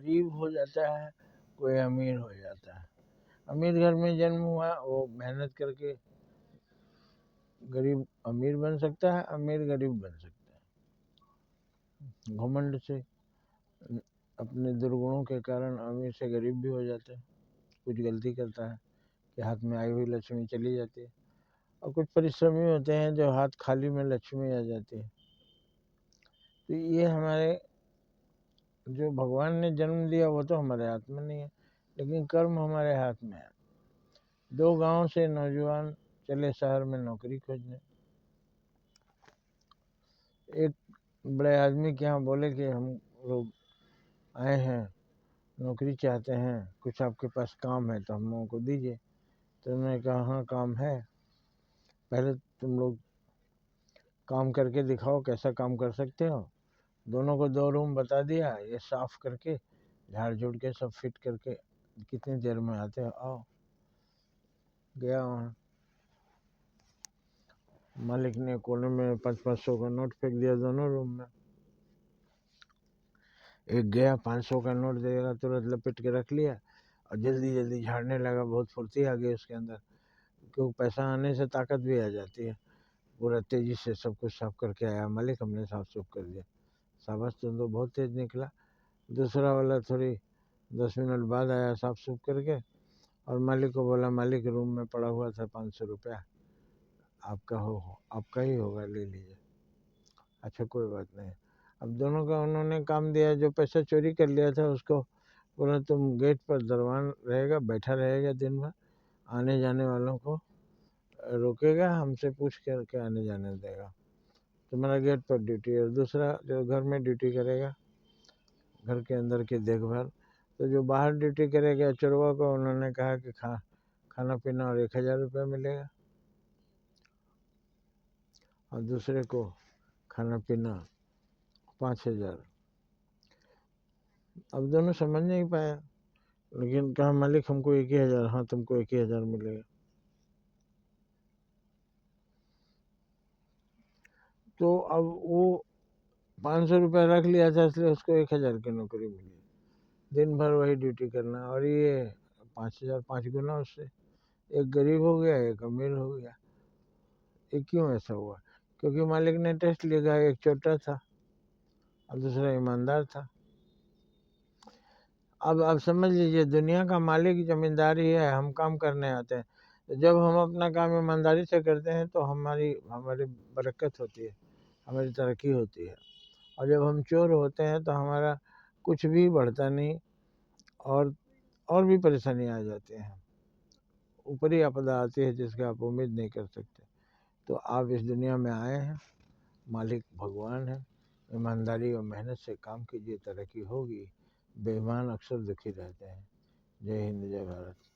गरीब हो जाता है, कोई अमीर हो जाता है। अमीर घर में जन्म हुआ, वो मेहनत करके गरीब अमीर बन सकता है, अमीर गरीब बन सकता है। घमंड से अपने दुर्गुणों के कारण अमीर से गरीब भी हो जाता है। कुछ गलती करता है कि हाथ में आई हुई लक्ष्मी चली जाती है, और कुछ परिश्रमी होते हैं जो हाथ खाली में लक्ष्मी आ जाती है। तो ये हमारे जो भगवान ने जन्म दिया वो तो हमारे हाथ में नहीं है, लेकिन कर्म हमारे हाथ में है। 2 गांव से नौजवान चले शहर में नौकरी खोजने। एक बड़े आदमी के यहाँ बोले कि हम लोग आए हैं, नौकरी चाहते हैं, कुछ आपके पास काम है तो हम लोगों को दीजिए। तो उन्होंने कहा हाँ काम है, पहले तुम लोग काम करके दिखाओ कैसा काम कर सकते हो। दोनों को 2 रूम बता दिया, ये साफ करके झाड़ झूड़ के सब फिट करके कितनी देर में आते हो, आओ। गया वहाँ, मालिक ने कोने में 500 का नोट फेंक दिया दोनों रूम में। एक गया 500 का नोट देगा, तुरंत लपेट के रख लिया और जल्दी जल्दी झाड़ने लगा। बहुत फुर्ती आ गई उसके अंदर, क्योंकि पैसा आने से ताकत भी आ जाती है। पूरा तेजी से सब कुछ साफ करके आया, मालिक हमने साफ सुफ कर दिया। शाबाश, तुम तो बहुत तेज निकला। दूसरा वाला थोड़ी 10 मिनट बाद आया साफ सुफ करके, और मालिक को बोला मालिक रूम में पड़ा हुआ था 500 रुपया, आपका ही होगा, ले लीजिए। अच्छा कोई बात नहीं। अब दोनों का उन्होंने काम दिया, जो पैसा चोरी कर लिया था उसको बोला तुम गेट पर दरवान रहेगा, बैठा रहेगा दिन भर, आने जाने वालों को रोकेगा, हमसे पूछ करके आने जाने देगा, तुम्हारा गेट पर ड्यूटी। और दूसरा जो घर में ड्यूटी करेगा, घर के अंदर की देखभाल। तो जो बाहर ड्यूटी करेगा चोरवा को उन्होंने कहा कि खाना पीना और 1000 रुपया मिलेगा, और दूसरे को खाना पीना 5000। अब दोनों समझ नहीं पाया, लेकिन कहा मालिक हमको 1000, हाँ तुमको 1000 मिलेगा। तो अब वो 500 रुपया रख लिया था, इसलिए उसको 1000 की नौकरी मिली। दिन भर वही ड्यूटी करना, और ये 5000, 5 गुना उससे। एक गरीब हो गया, एक अमीर हो गया। ये क्यों ऐसा हुआ? क्योंकि मालिक ने टेस्ट लिया, एक छोटा था और दूसरा ईमानदार था। अब समझ लीजिए, दुनिया का मालिक जमींदार ही है, हम काम करने आते हैं। तो जब हम अपना काम ईमानदारी से करते हैं तो हमारी हमारी बरकत होती है, हमारी तरक्की होती है। और जब हम चोर होते हैं तो हमारा कुछ भी बढ़ता नहीं, और भी परेशानी आ जाती हैं, ऊपरी आपदा आती है जिसकी आप उम्मीद नहीं कर सकते। तो आप इस दुनिया में आए हैं, मालिक भगवान है, ईमानदारी और मेहनत से काम कीजिए, तरक्की होगी। बेईमान अक्सर दुखी रहते हैं। जय हिंद, जय भारत।